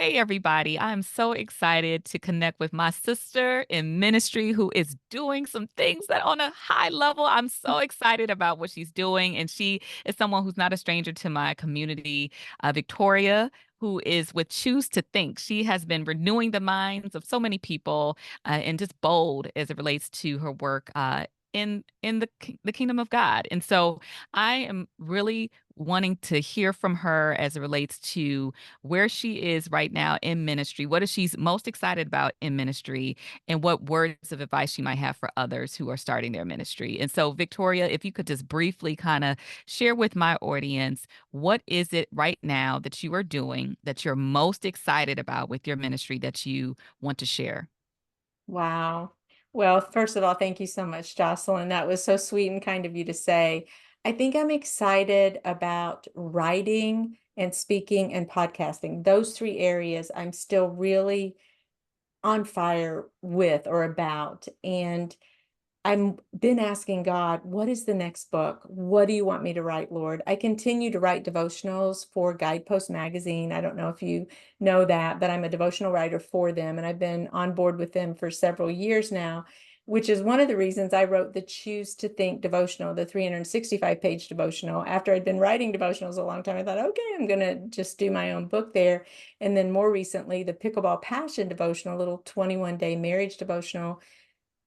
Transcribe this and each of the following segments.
Hey, everybody. I'm so excited to connect with my sister in ministry who is doing some things that on a high level. I'm so excited about what she's doing. And she is someone who's not a stranger to my community, Victoria. Who is with Choose to Think. She has been renewing the minds of so many people and just bold as it relates to her work in the kingdom of God. And so I am really wanting to hear from her as it relates to where she is right now in ministry, what is she's most excited about in ministry, and what words of advice she might have for others who are starting their ministry. And so, Victoria, if you could just briefly kind of share with my audience, what is it right now that you are doing that you're most excited about with your ministry that you want to share? Wow. Well, first of all, thank you so much, Jocelyn. That was so sweet and kind of you to say. I think I'm excited about writing and speaking and podcasting. Those three areas I'm still really on fire with or about. And I'm been asking God, what is the next book? What do you want me to write, Lord? I continue to write devotionals for Guidepost magazine. I don't know if you know that, but I'm a devotional writer for them, and I've been on board with them for several years now, which is one of the reasons I wrote the Choose to Think devotional, the 365-page devotional. After I'd been writing devotionals a long time, I thought, okay, I'm going to just do my own book there. And then more recently, the Pickleball Passion devotional, a little 21-day marriage devotional,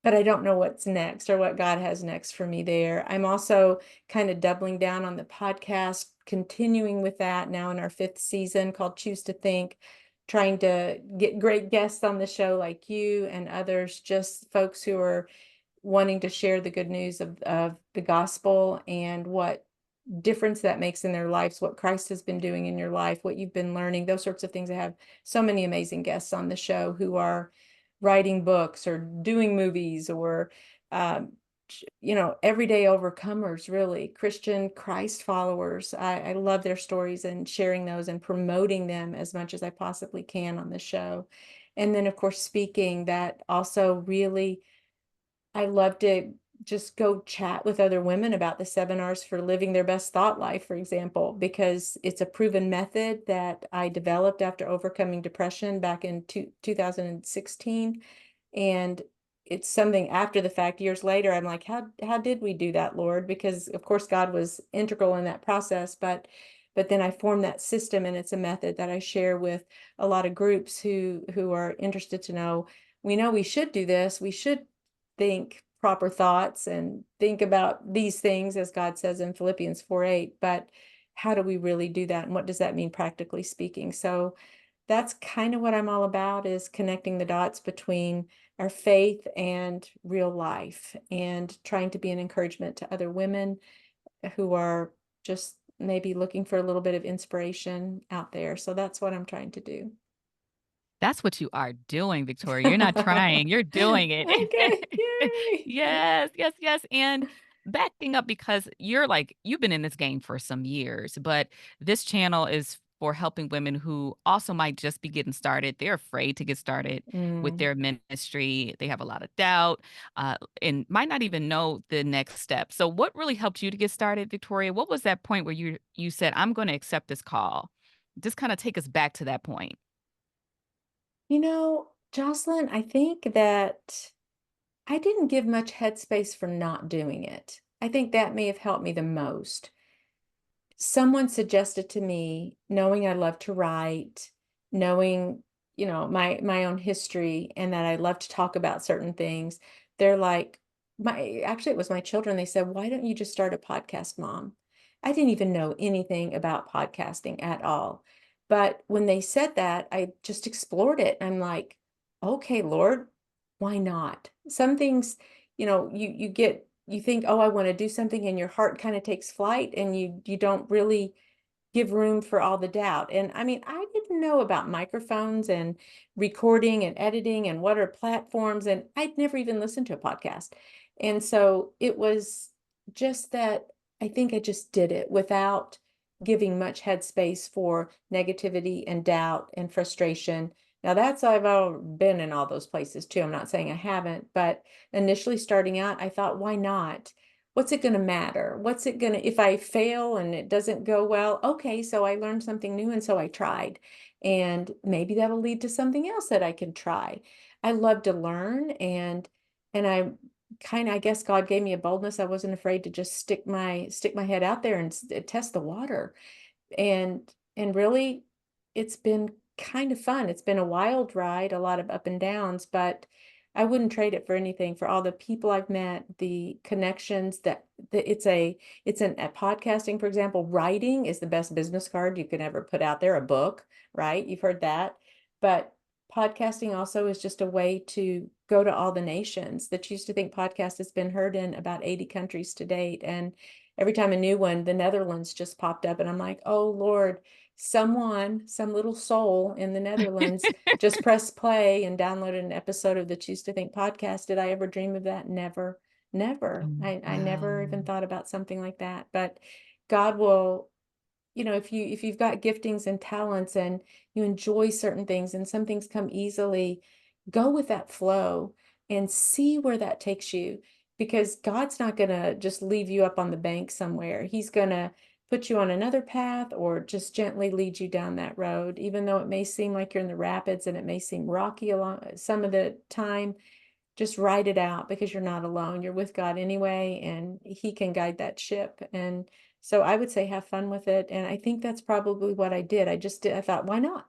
but I don't know what's next or what God has next for me there. I'm also kind of doubling down on the podcast, continuing with that now in our fifth season called Choose to Think, trying to get great guests on the show like you and others, just folks who are wanting to share the good news of the gospel and what difference that makes in their lives, what Christ has been doing in your life, what you've been learning, those sorts of things. I have so many amazing guests on the show who are writing books or doing movies or um, everyday overcomers, really Christian Christ followers. I love their stories and sharing those and promoting them as much as I possibly can on the show. And then, of course, speaking, that also really, I love to just go chat with other women about the 7 R's for living their best thought life, for example, because it's a proven method that I developed after overcoming depression back in 2016. And it's something after the fact, years later, I'm like, how did we do that, Lord? Because of course God was integral in that process, but then I formed that system, and it's a method that I share with a lot of groups who are interested to know we should do this. We should think proper thoughts and think about these things, as God says in Philippians 4:8. But how do we really do that? And what does that mean practically speaking? So that's kind of what I'm all about, is connecting the dots between our faith and real life and trying to be an encouragement to other women who are just maybe looking for a little bit of inspiration out there. So that's what I'm trying to do. That's what you are doing, Victoria. You're not trying, you're doing it. Okay, yay. Yes, yes, yes. And backing up because you've been in this game for some years, but this channel is for helping women who also might just be getting started. They're afraid to get started with Mm. their ministry. They have a lot of doubt and might not even know the next step. So what really helped you to get started, Victoria? What was that point where you said, I'm going to accept this call? Just kind of take us back to that point. Jocelyn, I think that I didn't give much headspace for not doing it. I think that may have helped me the most. Someone suggested to me, knowing I love to write, knowing, my own history, and that I love to talk about certain things. They're like, my actually it was my children. They said, "Why don't you just start a podcast, Mom?" I didn't even know anything about podcasting at all. But when they said that, I just explored it. I'm like, okay, Lord, why not? Some things, you think, oh, I want to do something, and your heart kind of takes flight, and you don't really give room for all the doubt. And I mean, I didn't know about microphones and recording and editing and what are platforms, and I'd never even listened to a podcast. And so it was just that I think I just did it without giving much headspace for negativity and doubt and frustration. Now that's I've all been in all those places too. I'm not saying I haven't, but initially starting out, I thought, why not? what's it going to matter? What's it going to, if I fail and it doesn't go well, okay, so I learned something new and so I tried. And maybe that'll lead to something else that I can try. I love to learn, and I kind of, I guess God gave me a boldness. I wasn't afraid to just stick my head out there and test the water. And really, it's been kind of fun. It's been a wild ride, a lot of up and downs, but I wouldn't trade it for anything, for all the people I've met, the connections that it's at podcasting, for example. Writing is the best business card you can ever put out there, a book, right? You've heard that. But podcasting also is just a way to go to all the nations. That used to think podcast has been heard in about 80 countries to date. And every time a new one, the Netherlands just popped up, and I'm like, oh Lord, some little soul in the Netherlands just pressed play and downloaded an episode of the Choose to Think podcast. Did I ever dream of that? Never, never. Oh, I never wow. even thought about something like that. But God will, if you've got giftings and talents and you enjoy certain things and some things come easily, go with that flow and see where that takes you, because God's not going to just leave you up on the bank somewhere. He's going to put you on another path or just gently lead you down that road, even though it may seem like you're in the rapids and it may seem rocky along some of the time. Just ride it out, because you're not alone. You're with God anyway, and He can guide that ship. And so I would say have fun with it. And I think that's probably what I did. I thought, why not?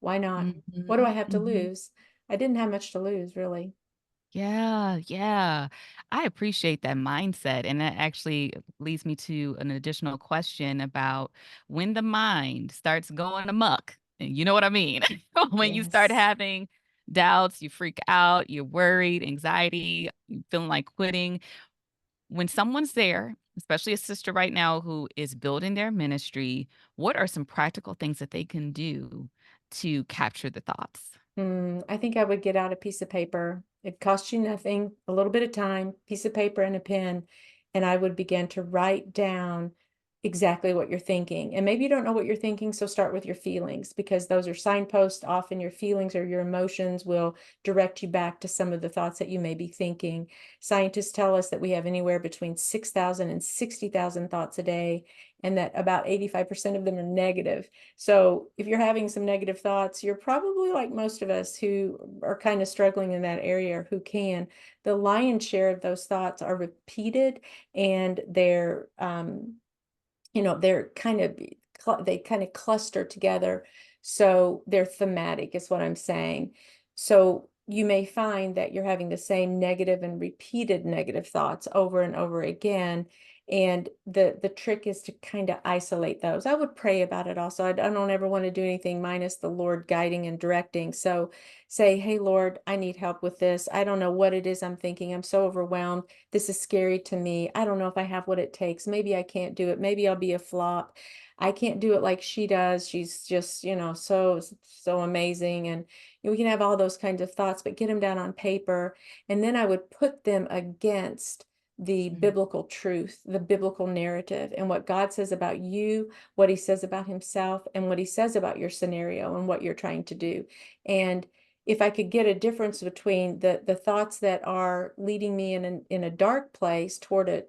Why not? What do I Mhm, have to mhm. lose? I didn't have much to lose, really. Yeah, yeah. I appreciate that mindset. And that actually leads me to an additional question about when the mind starts going amok. And you know what I mean? When you start Yes. having doubts, you freak out, you're worried, anxiety, you feeling like quitting. When someone's there, especially a sister right now who is building their ministry, what are some practical things that they can do to capture the thoughts? I think I would get out a piece of paper. It costs you nothing, a little bit of time, piece of paper and a pen, and I would begin to write down exactly what you're thinking. And maybe you don't know what you're thinking, so start with your feelings, because those are signposts. Often your feelings or your emotions will direct you back to some of the thoughts that you may be thinking. Scientists tell us that we have anywhere between 6,000 and 60,000 thoughts a day, and that about 85% of them are negative. So if you're having some negative thoughts, you're probably like most of us who are kind of struggling in that area, who can. The lion's share of those thoughts are repeated, and they're they kind of cluster together. So they're thematic, is what I'm saying. So you may find that you're having the same negative and repeated negative thoughts over and over again. And the trick is to kind of isolate those. I would pray about it also. I don't ever want to do anything minus the Lord guiding and directing. So say, hey, Lord, I need help with this. I don't know what it is I'm thinking. I'm so overwhelmed. This is scary to me. I don't know if I have what it takes. Maybe I can't do it. Maybe I'll be a flop. I can't do it like she does. She's just, so amazing. And we can have all those kinds of thoughts, but get them down on paper. And then I would put them against the Mm, biblical truth, the biblical narrative, and what God says about you, what He says about Himself, and what He says about your scenario and what you're trying to do. And if I could get a difference between the thoughts that are leading me in a dark place toward a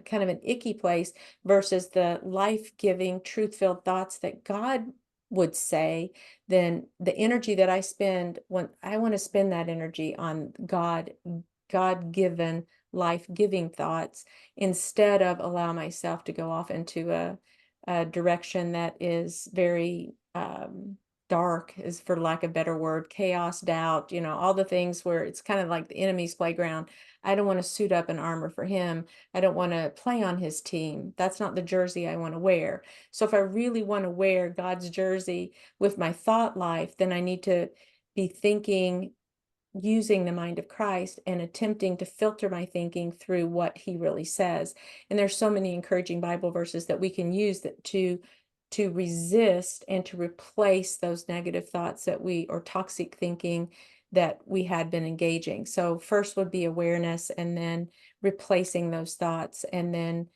kind of an icky place, versus the life-giving, truth-filled thoughts that God would say, then the energy that I spend, when I want to spend that energy on God-given, life-giving thoughts, instead of allow myself to go off into a direction that is very dark, is for lack of a better word, chaos, doubt, all the things where it's kind of like the enemy's playground. I don't want to suit up in armor for him. I don't want to play on his team. That's not the jersey I want to wear. So if I really want to wear God's jersey with my thought life, then I need to be thinking using the mind of Christ and attempting to filter my thinking through what He really says. And there's so many encouraging Bible verses that we can use to resist and to replace those negative thoughts or toxic thinking that we had been engaging. So first would be awareness, and then replacing those thoughts, and then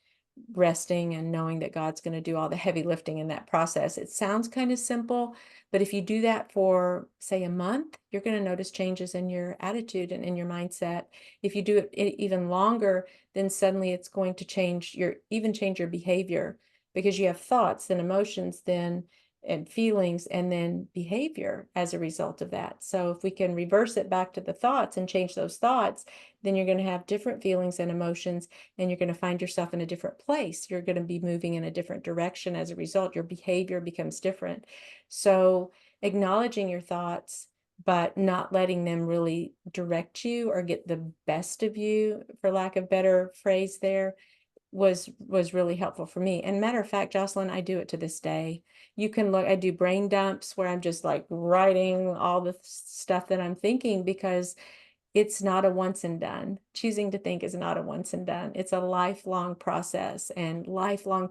resting and knowing that God's going to do all the heavy lifting in that process. It sounds kind of simple, but if you do that for, say, a month, you're going to notice changes in your attitude and in your mindset. If you do it even longer, then suddenly it's going to change your behavior, because you have thoughts and emotions then and feelings and then behavior as a result of that. So if we can reverse it back to the thoughts and change those thoughts, then you're going to have different feelings and emotions, and you're going to find yourself in a different place. You're going to be moving in a different direction as a result. Your behavior becomes different. So acknowledging your thoughts, but not letting them really direct you or get the best of you, for lack of better phrase there, was really helpful for me. And matter of fact, Jocelyn, I do it to this day. You can look, I do brain dumps where I'm just like writing all the stuff that I'm thinking, because it's not a once and done. Choosing to think is not a once and done. It's a lifelong process and lifelong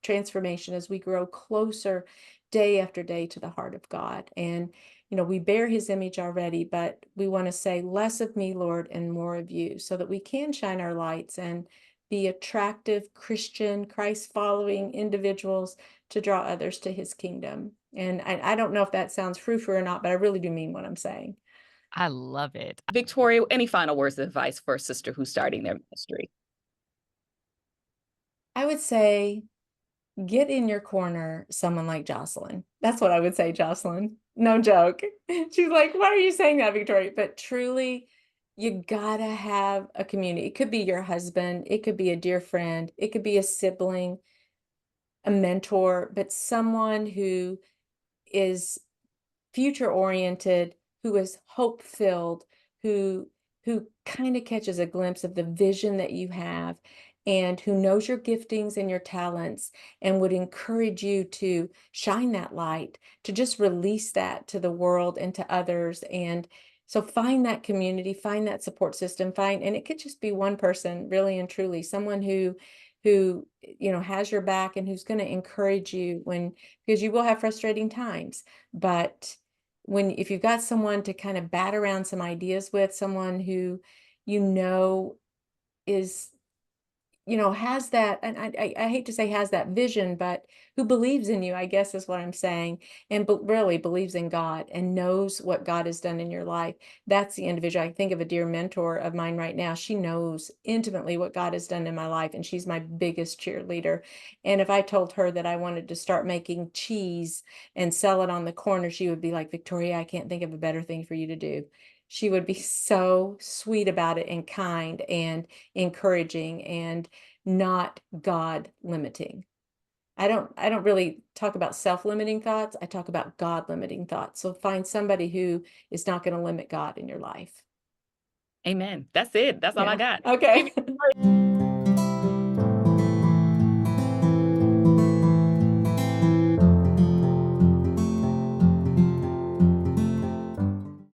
transformation as we grow closer day after day to the heart of God. And, we bear his image already, but we want to say, less of me, Lord, and more of you, so that we can shine our lights and be attractive Christian, Christ following individuals to draw others to his kingdom. And I don't know if that sounds frou-frou or not, but I really do mean what I'm saying. I love it. Victoria, any final words of advice for a sister who's starting their ministry? I would say, get in your corner someone like Jocelyn. That's what I would say, Jocelyn. No joke. She's like, why are you saying that, Victoria? But truly, you gotta have a community. It could be your husband, it could be a dear friend, it could be a sibling, a mentor, but someone who is future oriented, who is hope filled, who who kind of catches a glimpse of the vision that you have, and who knows your giftings and your talents, and would encourage you to shine that light, to just release that to the world and to others. And so find that community, find that support system, and it could just be one person, really and truly, someone who has your back and who's going to encourage you when, because you will have frustrating times, but if you've got someone to kind of bat around some ideas with, someone who you know is has that, and I hate to say has that vision, but who believes in you, I guess is what I'm saying, and but really believes in God and knows what God has done in your life. That's the individual. I think of a dear mentor of mine right now. She knows intimately what God has done in my life, and she's my biggest cheerleader. And if I told her that I wanted to start making cheese and sell it on the corner, she would be like, Victoria, I can't think of a better thing for you to do. She would be so sweet about it and kind and encouraging and not God limiting. I don't really talk about self-limiting thoughts. I talk about God limiting thoughts. So find somebody who is not going to limit God in your life. Amen. That's it. That's all I Yeah. got. Maybe Okay.